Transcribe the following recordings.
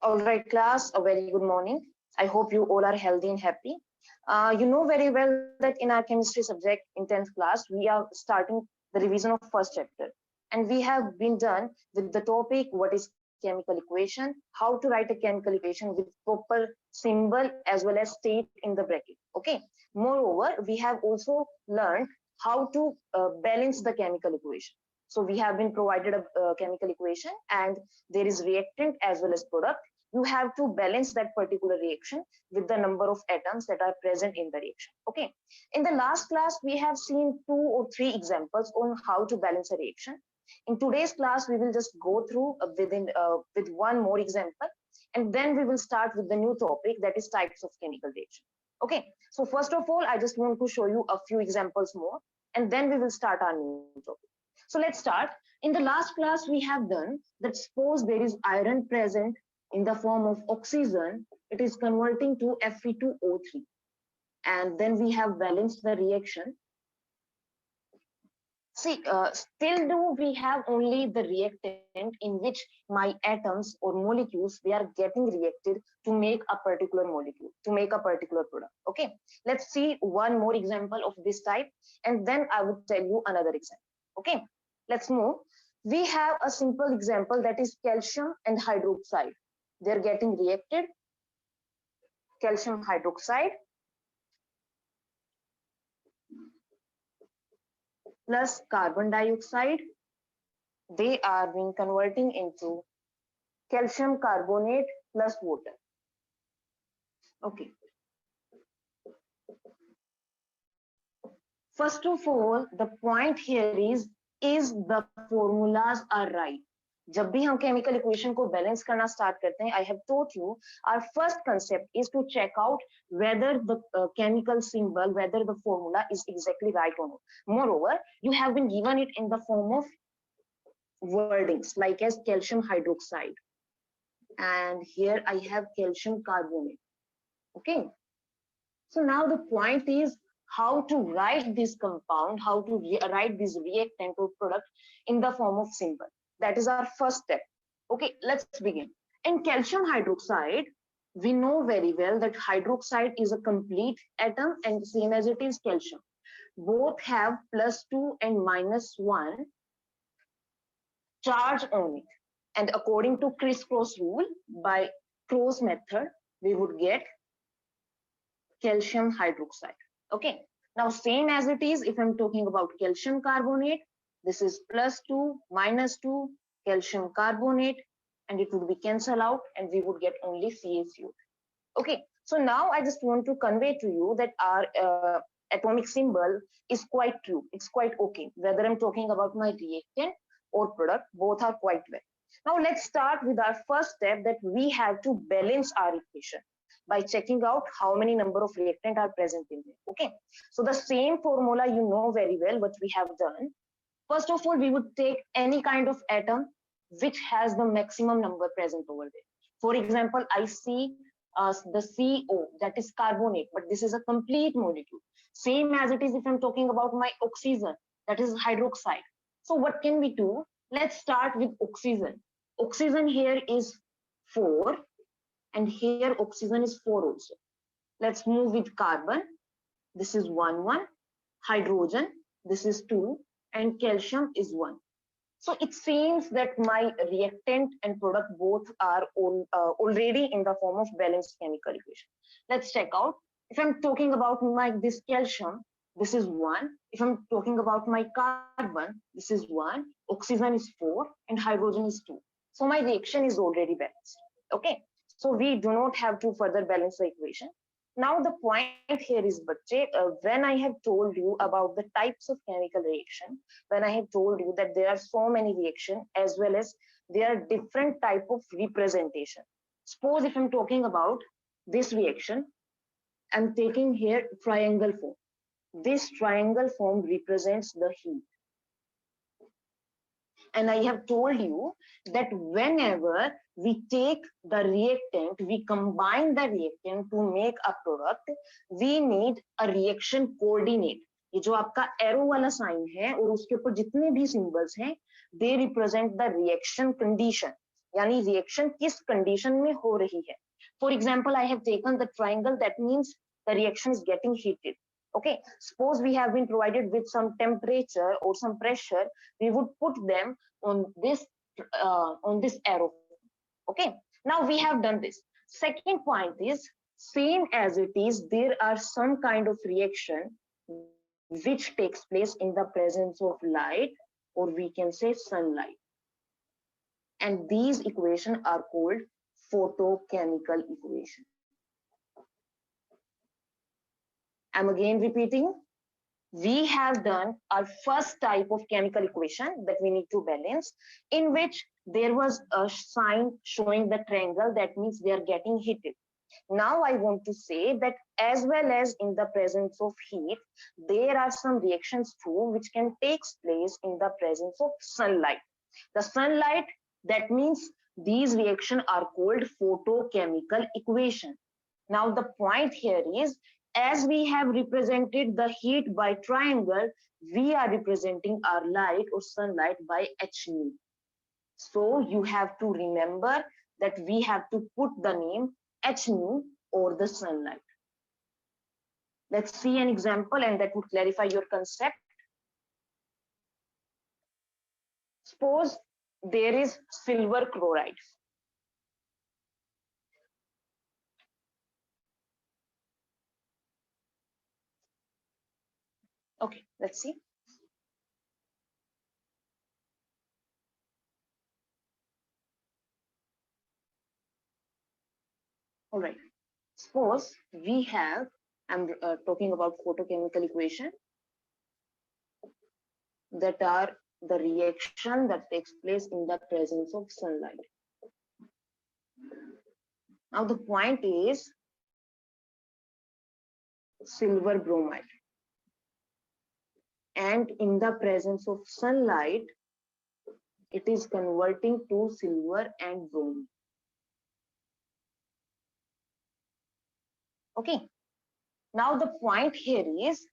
All right, class, a very good morning. I hope you all are healthy and happy. You know very well that in our chemistry subject in 10th class, we are starting the revision of first chapter. And we have been done with the topic, what is chemical equation, how to write a chemical equation with proper symbol as well as state in the bracket. Okay. Moreover, we have also learned how to balance the chemical equation. So we have been provided a chemical equation and there is reactant as well as product. You have to balance that particular reaction with the number of atoms that are present in the reaction. Okay. In the last class, we have seen 2 or 3 examples on how to balance a reaction. In today's class, we will just go through with one more example, and then we will start with the new topic, that is types of chemical reaction. Okay. So first of all, I just want to show you a few examples more, and then we will start our new topic. So let's start. In the last class, we have done that suppose there is iron present in the form of oxygen, it is converting to Fe2O3. And then we have balanced the reaction. See, still do we have only the reactant in which my atoms or molecules, they are getting reacted to make a particular molecule, to make a particular product. Okay, let's see one more example of this type, and then I would tell you another example. Okay, let's move. We have a simple example, that is calcium and hydroxide. They're getting reacted. Calcium hydroxide plus carbon dioxide, they are being converting into calcium carbonate plus water. Okay. First of all, the point here is the formulas are right. जब भी हम chemical equation को balance करना start करते हैं, I have told you our first concept is to check out whether the chemical symbol, whether the formula is exactly right or not. Moreover, you have been given it in the form of wordings like as calcium hydroxide, and here I have calcium carbonate. Okay, so now the point is how to write this compound, how to write this reactant or product in the form of symbol. That is our first step. Okay, let's begin. In calcium hydroxide, we know very well that hydroxide is a complete atom and same as it is calcium. Both have +2 and -1 charge on it. And according to crisscross rule, by cross method, we would get calcium hydroxide. Okay, now same as it is, if I'm talking about calcium carbonate, this is +2 -2 calcium carbonate, and it would be cancelled out and we would get only CaCO. Okay, so now I just want to convey to you that our atomic symbol is quite true, it's quite okay, whether I'm talking about my reactant or product, both are quite well. Now let's start with our first step, that we have to balance our equation by checking out how many number of reactant are present in there. Okay, so the same formula you know very well what we have done. First of all, we would take any kind of atom which has the maximum number present over there. For example, I see the CO, that is carbonate, but this is a complete molecule. Same as it is if I'm talking about my oxygen, that is hydroxide. So what can we do? Let's start with oxygen. Oxygen here is 4, and here oxygen is 4 also. Let's move with carbon. This is 1 1. Hydrogen, this is 2, and calcium is 1. So it seems that my reactant and product both are already in the form of balanced chemical equation. Let's check out. If I'm talking about my this calcium, this is 1. If I'm talking about my carbon, this is 1. Oxygen is 4, and hydrogen is 2. So my reaction is already balanced. Okay, so we do not have to further balance the equation. Now the point here is, Bacche, when I have told you about the types of chemical reaction, when I have told you that there are so many reactions as well as there are different type of representation. Suppose if I'm talking about this reaction, I'm taking here triangle form. This triangle form represents the heat. And I have told you that whenever we take the reactant, we combine the reactant to make a product, we need a reaction coordinate. ये जो आपका arrow वाला sign है और उसके ऊपर जितने भी सिंबल्स हैं, they represent the reaction condition. यानी रिएक्शन किस कंडीशन में हो रही है. For example, I have taken the triangle, that means the reaction is getting heated. Okay, suppose we have been provided with some temperature or some pressure, we would put them on this arrow. Okay, now we have done this. Second point is, same as it is, there are some kind of reaction which takes place in the presence of light, or we can say sunlight, and these equations are called photochemical equation. I'm again repeating, we have done our first type of chemical equation that we need to balance, in which there was a sign showing the triangle, that means they are getting heated. Now I want to say that as well as in the presence of heat, there are some reactions too which can take place in the presence of sunlight. The sunlight, that means these reactions are called photochemical equation. Now the point here is, as we have represented the heat by triangle, we are representing our light or sunlight by h nu. So you have to remember that we have to put the name h nu or the sunlight. Let's see an example, and that would clarify your concept. Suppose there is silver chloride. Okay, let's see. All right. Suppose we have, I'm talking about photochemical equation, that are the reaction that takes place in the presence of sunlight. Now the point is silver bromide, and in the presence of sunlight, it is converting to silver and bromine. Okay. Now the point here is,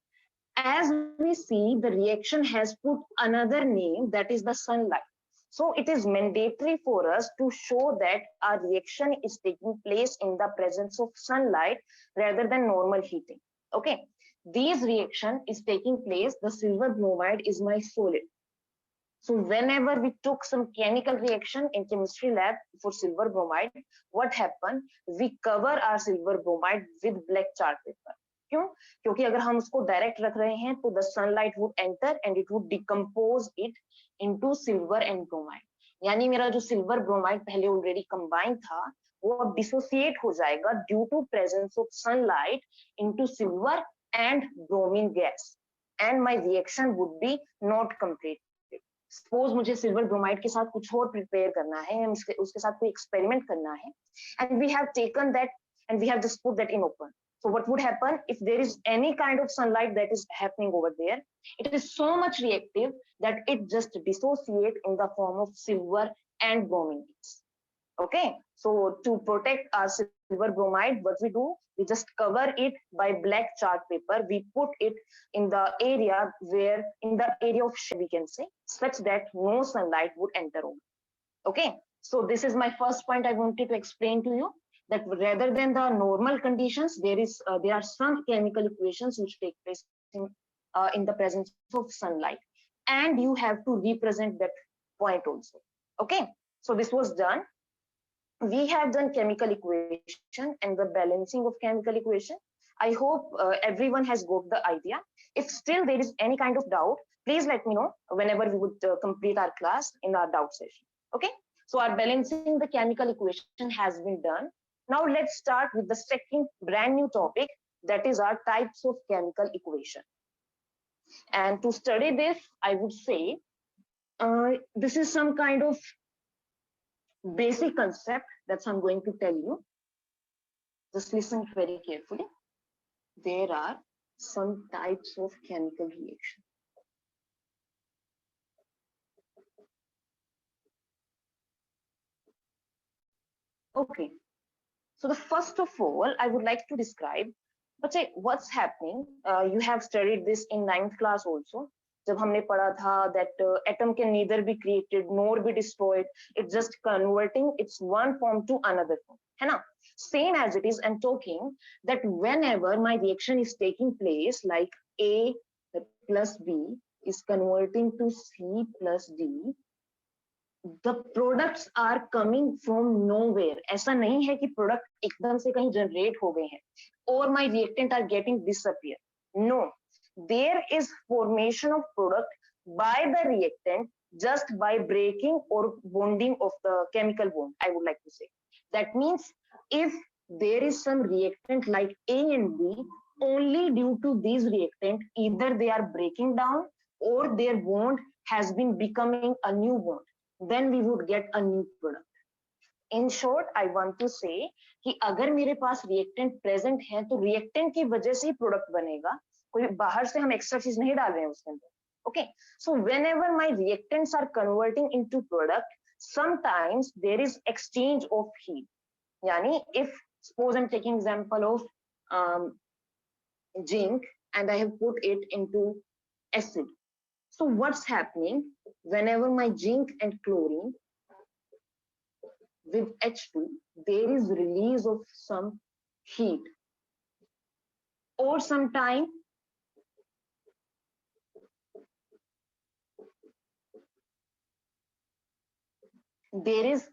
as we see, the reaction has put another name, that is the sunlight. So it is mandatory for us to show that our reaction is taking place in the presence of sunlight rather than normal heating. Okay, this reaction is taking place, the silver bromide is my solid. So whenever we took some chemical reaction in chemistry lab for silver bromide, what happened? We cover our silver bromide with black chart paper. क्यों? क्योंकि अगर हम उसको direct रख रहे हैं तो the sunlight would enter and it would decompose it into silver and bromide. यानी मेरा जो silver bromide पहले already combined था, वो अब dissociate हो जाएगा due to presence of sunlight into silver and bromine gas, and my reaction would be not complete. Suppose मुझे सिल्वर ब्रोमाइड के साथ कुछ और प्रिपेयर करना है, उसके साथ कोई एक्सपेरिमेंट करना है, and we have taken that and we have just put that in open. So what would happen if there is any kind of sunlight that is happening over there? It is so much reactive that it just dissociate in the form of silver and bromine. Okay, so to protect our silver bromide, what we do, we just cover it by black chart paper. We put it in the area where, in the area of shade, we can say, such that no sunlight would enter over. Okay, so this is my first point I wanted to explain to you, that rather than the normal conditions, there are some chemical equations which take place in the presence of sunlight, and you have to represent that point also. Okay, so this was done. We have done chemical equation and the balancing of chemical equation. I hope everyone has got the idea. If still there is any kind of doubt, please let me know whenever we would complete our class in our doubt session. Okay, so our balancing the chemical equation has been done. Now let's start with the second brand new topic, that is our types of chemical equation. And to study this, I would say this is some kind of basic concept that I'm going to tell you. Just listen very carefully. There are some types of chemical reaction. Okay, so the first of all, I would like to describe, but say what's happening. You have studied this in 9th class also. जब हमने पढ़ा था that atom can neither be created nor be destroyed, it's just converting its one form to another form, है ना? Same as it is, I'm talking that whenever my reaction is taking place, like A plus B is converting to C plus D, the products are coming from nowhere. ऐसा नहीं है कि product एकदम से कहीं generate हो गए हैं or my reactant are getting disappear. No, there is formation of product by the reactant just by breaking or bonding of the chemical bond, I would like to say. That means if there is some reactant like A and B, only due to these reactant, either they are breaking down or their bond has been becoming a new bond, then we would get a new product. In short, I want to say कि अगर मेरे पास reactant present है तो reactant की वजह से ही product बनेगा, कोई बाहर से हम एक्स्ट्रा चीज नहीं डाल रहे हैं उसके अंदर. Okay, so whenever my reactants are converting into product, sometimes there is exchange of heat. Yani if suppose I'm taking example of zinc and I have put it into acid. So what's happening whenever my zinc and chlorine with H2, there is release of some heat, or sometime there is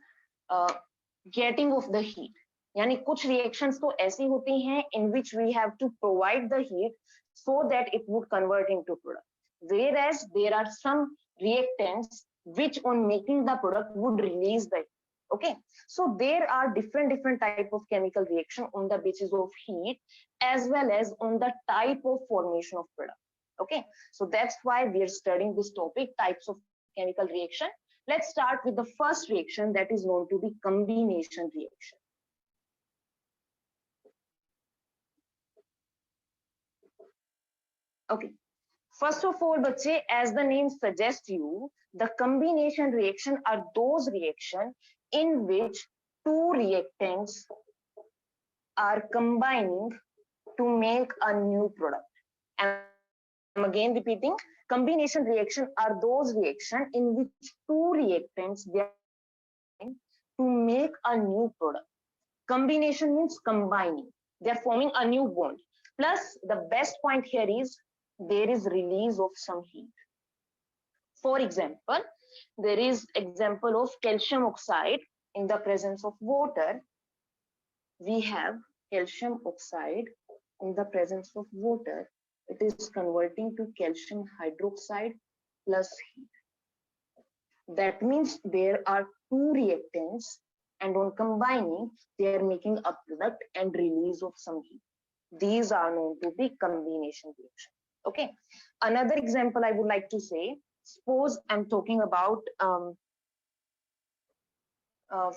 getting of the heat. यानी कुछ reactions तो ऐसी होती हैं in which we have to provide the heat so that it would convert into product, whereas there are some reactants which on making the product would release the heat. Okay, so there are different type of chemical reaction on the basis of heat as well as on the type of formation of product. Okay, so that's why we are studying this topic, types of chemical reaction. Let's start with the first reaction that is known to be combination reaction. Okay, first of all, bache, as the name suggests you, the combination reaction are those reactions in which two reactants are combining to make a new product. And I'm again repeating, combination reaction are those reactions in which two reactants they are to make a new product. Combination means combining. They are forming a new bond. Plus, the best point here is there is release of some heat. For example, there is example of calcium oxide in the presence of water. We have calcium oxide in the presence of water. It is converting to calcium hydroxide plus heat. That means there are two reactants and on combining, they are making a product and release of some heat. These are known to be combination reaction. Okay, another example I would like to say, suppose I'm talking about,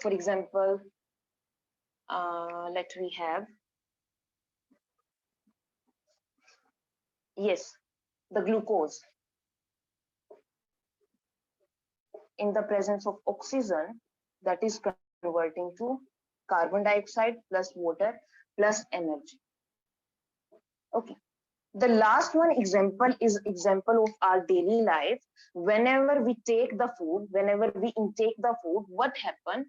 for example, let me have, yes, the glucose. In the presence of oxygen, that is converting to carbon dioxide plus water plus energy. Okay. The last one example is example of our daily life. Whenever we take the food, whenever we intake the food, what happens?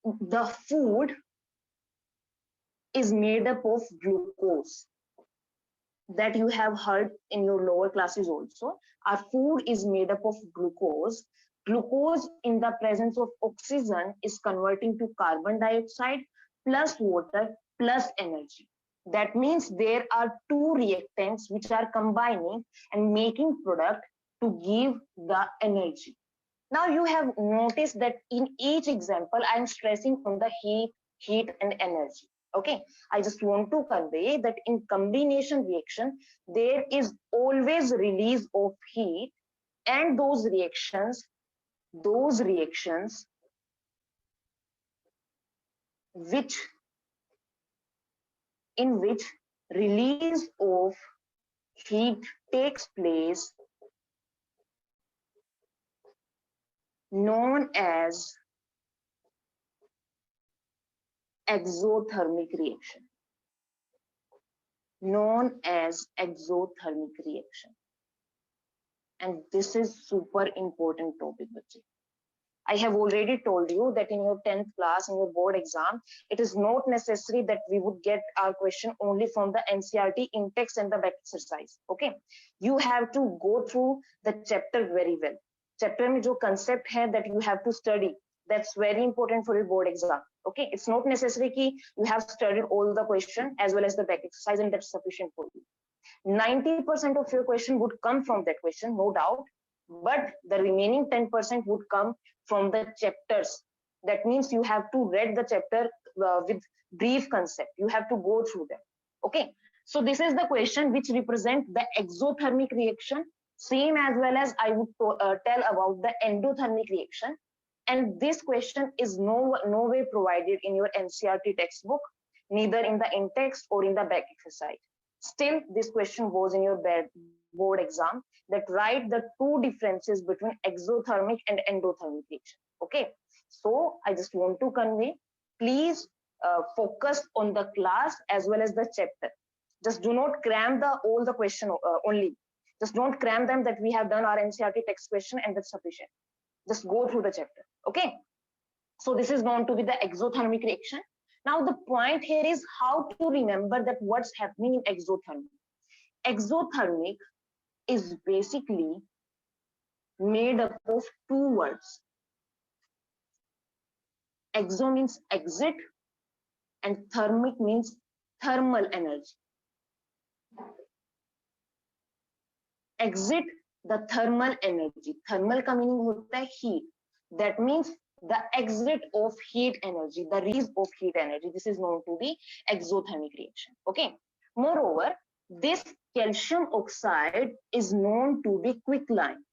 The food is made up of glucose. That you have heard in your lower classes also. Our food is made up of glucose. Glucose in the presence of oxygen is converting to carbon dioxide plus water plus energy. That means there are two reactants which are combining and making product to give the energy. Now you have noticed that in each example, I am stressing on the heat and energy. Okay, I just want to convey that in combination reaction, there is always release of heat, and those reactions in which release of heat takes place, known as exothermic reaction. Known as exothermic reaction. And this is super important topic, बच्चे. I have already told you that in your 10th class, in your board exam, it is not necessary that we would get our question only from the NCERT in-text and the back exercise. Okay, you have to go through the chapter very well. Chapter में जो concept है that you have to study, that's very important for your board exam. Okay, it's not necessary कि you have studied all the question as well as the back exercise and that's sufficient for you. 90% of your question would come from that question, no doubt, but the remaining 10% would come from the chapters. That means you have to read the chapter with brief concept. You have to go through them. Okay, so this is the question which represent the exothermic reaction, same as well as I would tell about the endothermic reaction. And this question is no way provided in your NCERT textbook, neither in the in-text or in the back exercise. Still, this question was in your board exam, that write the two differences between exothermic and endothermic reaction. Okay, so I just want to convey, please focus on the class as well as the chapter. Just do not cram all the question only. Just don't cram them that we have done our NCERT text question and that's sufficient. Just go through the chapter. Okay, so this is known to be the exothermic reaction. Now the point here is how to remember that what's happening in exothermic. Exothermic is basically made up of two words. Exo means exit and thermic means thermal energy. Exit the thermal energy. Thermal का meaning होता है heat. That means the exit of heat energy, the release of heat energy. This is known to be exothermic reaction. Okay. Moreover, this calcium oxide is known to be quicklime.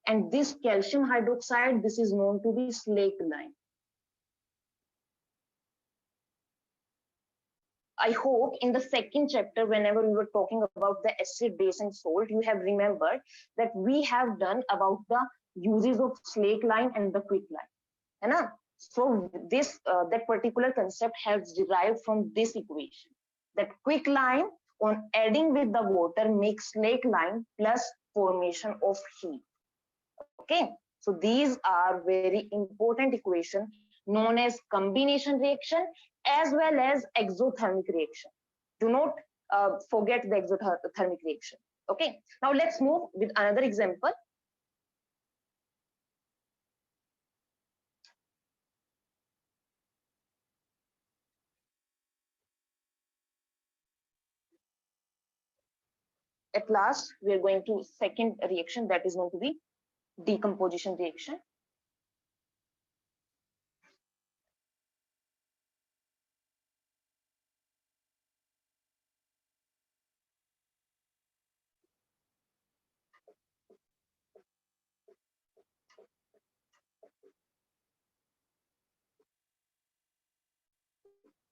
And this calcium hydroxide, this is known to be slaked-lime. I hope in the second chapter, whenever we were talking about the acid, base, and salt, you have remembered that we have done about the uses of slaked-lime and the quicklime. है ना? So this that particular concept has derived from this equation. That quicklime on adding with the water makes slaked-lime plus formation of heat. Okay, so these are very important equation known as combination reaction as well as exothermic reaction. Do not forget the exothermic reaction. Okay, now let's move with another example. At last, we are going to second reaction, that is going to be decomposition reaction.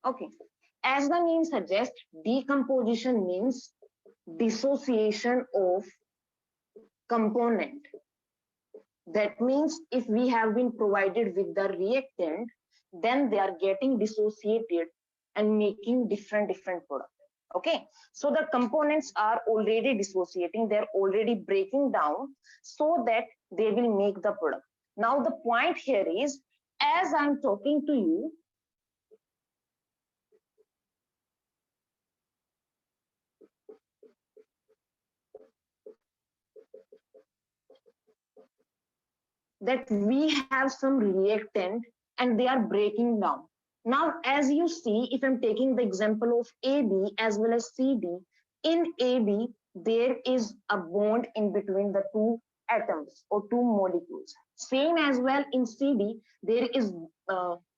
Okay, as the name suggests, decomposition means dissociation of component. That means if we have been provided with the reactant, then they are getting dissociated and making different products. Okay, so the components are already dissociating, they're already breaking down so that they will make the product. Now the point here is, as I'm talking to you, that we have some reactant and they are breaking down. Now, as you see, if I'm taking the example of AB as well as CD, in AB, there is a bond in between the two atoms or two molecules. Same as well in CD, there is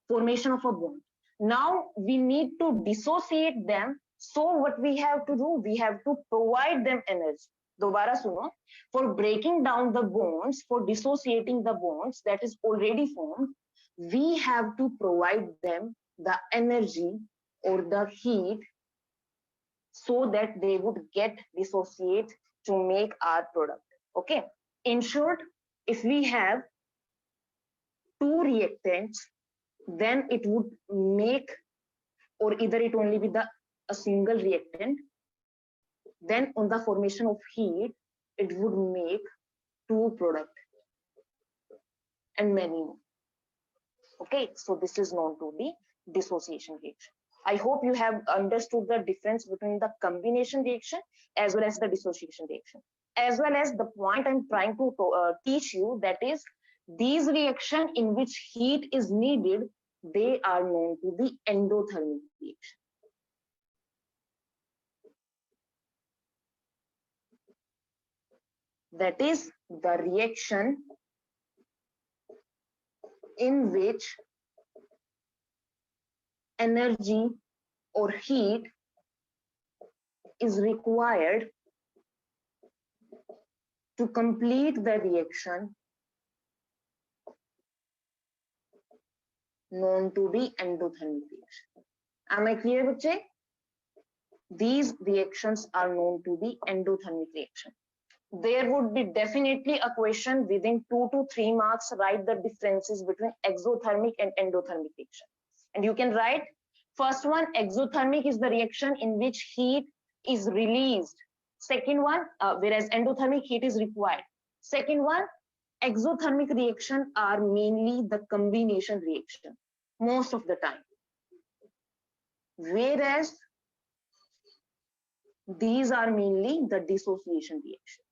formation of a bond. Now, we need to dissociate them. So what we have to do, we have to provide them energy. दोबारा सुनो, for breaking down the bonds, for dissociating the bonds that is already formed, we have to provide them the energy or the heat so that they would get dissociate to make our product. Okay, in short, if we have two reactants, then it would make, or either it only be a single reactant, then on the formation of heat, it would make two products and many more. Okay, so this is known to be dissociation reaction. I hope you have understood the difference between the combination reaction as well as the dissociation reaction, as well as the point I'm trying to teach you, that is, these reactions in which heat is needed, they are known to be endothermic reaction. That is the reaction in which energy or heat is required to complete the reaction, known to be endothermic reaction. Am I clear, bache? These reactions are known to be endothermic reaction. There would be definitely a question within 2 to 3 marks, write the differences between exothermic and endothermic reaction. And you can write, first one, exothermic is the reaction in which heat is released. Second one, whereas endothermic heat is required. Second one, exothermic reaction are mainly the combination reaction most of the time, whereas these are mainly the dissociation reaction.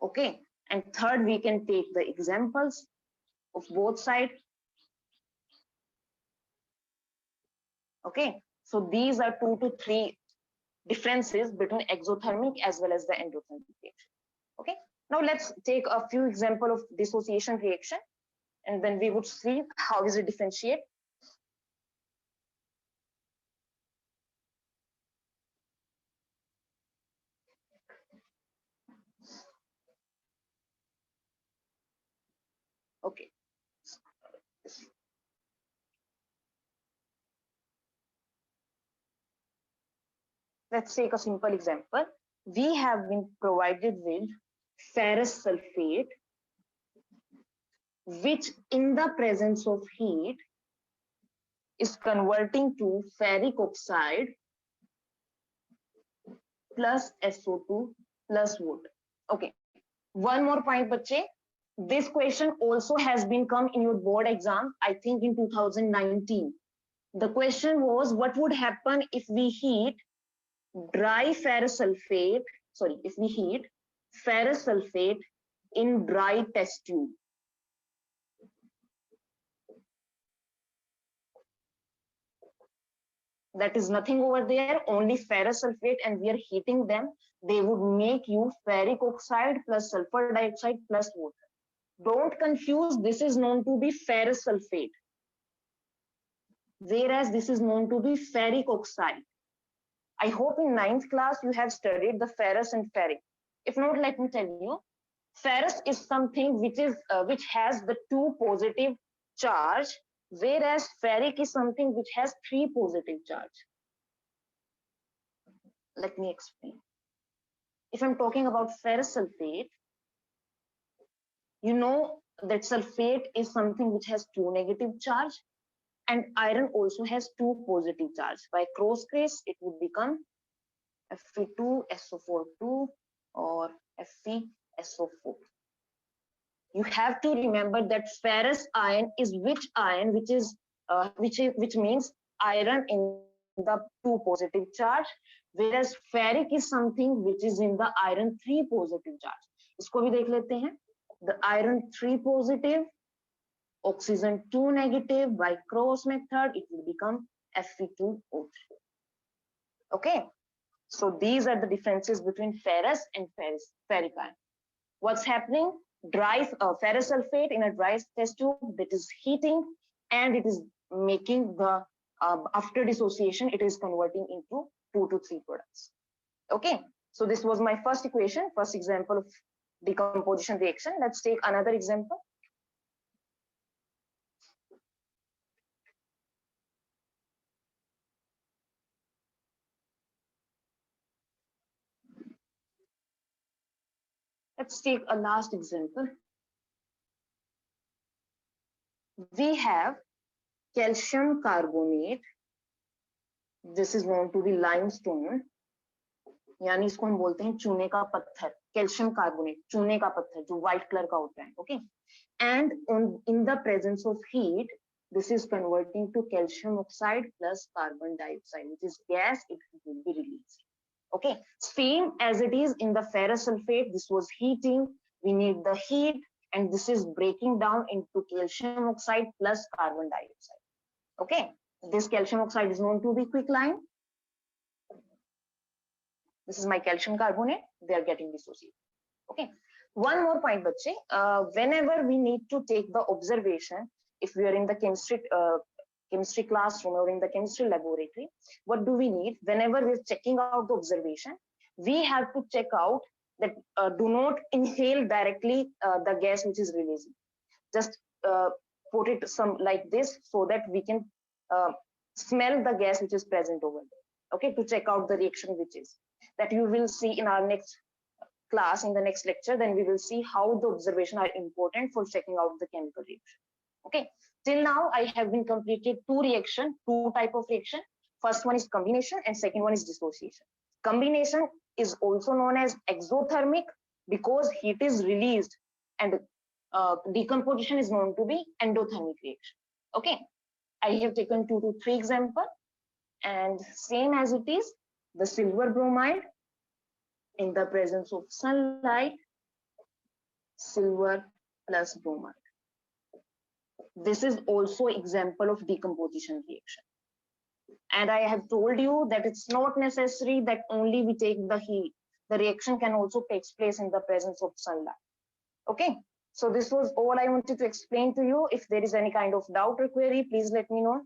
Okay, and third, we can take the examples of both sides. Okay, so these are 2 to 3 differences between exothermic as well as the endothermic reaction. Okay, now let's take a few examples of dissociation reaction, and then we would see how is it differentiate. Okay, let's take a simple example. We have been provided with ferrous sulfate, which in the presence of heat is converting to ferric oxide plus SO2 plus water. Okay, one more point, bache. This question also has been come in your board exam, I think in 2019. The question was, what would happen if we heat dry ferrous sulfate, if we heat ferrous sulfate in dry test tube? That is nothing over there, only ferrous sulfate, and we are heating them. They would make you ferric oxide plus sulfur dioxide plus water. Don't confuse, this is known to be ferrous sulfate, whereas this is known to be ferric oxide. I hope in 9th class you have studied the ferrous and ferric. If not, let me tell you, ferrous is something which has the 2 positive charge, whereas ferric is something which has 3 positive charge. Let me explain. If I'm talking about ferrous sulfate, you know that sulfate is something which has 2 negative charge, and iron also has 2 positive charge. By cross case, it would become Fe2SO4 or FeSO4. You have to remember that ferrous ion is which ion, which means iron in the 2 positive charge, whereas ferric is something which is in the iron 3 positive charge. इसको भी देख लेते हैं. The iron 3 positive, oxygen 2 negative, by cross method it will become Fe2O3. Okay, so these are the differences between ferrous and ferric ion. What's happening? Dry ferrous sulfate in a dry test tube, that is heating, and it is making the after dissociation, it is converting into 2 to 3 products. Okay, so this was my first equation, first example of decomposition reaction. Let's take another example. Let's take a last example. We have calcium carbonate This is known to be limestone, यानी इसको हम बोलते हैं चूने का पत्थर, calcium carbonate, चूने का पत्थर जो व्हाइट कलर का होता है. Okay, and in the presence of heat, this is converting to calcium oxide plus carbon dioxide, which is gas. It will be released. Okay, same as it is in the ferrous sulfate. This was heating. We need the heat, and this is breaking down into calcium oxide plus carbon dioxide. Okay, this calcium oxide is known to be quicklime. This is my calcium carbonate. They are getting dissociated. Okay. One more point, bache. Whenever we need to take the observation, if we are in the chemistry classroom or in the chemistry laboratory, what do we need? Whenever we're checking out the observation, we have to check out that do not inhale directly the gas which is releasing. Just put it some like this so that we can smell the gas which is present over there. Okay, to check out the reaction which is. That you will see in our next class, in the next lecture. Then we will see how the observation are important for checking out the chemical reaction. Okay, till now I have been completed two type of reaction. First one is combination and second one is dissociation. Combination is also known as exothermic because heat is released, and decomposition is known to be endothermic reaction. Okay, I have taken 2 to 3 example, and same as it is, the silver bromide in the presence of sunlight, silver plus bromide. This is also example of decomposition reaction. And I have told you that it's not necessary that only we take the heat. The reaction can also take place in the presence of sunlight. Okay, so this was all I wanted to explain to you. If there is any kind of doubt or query, please let me know.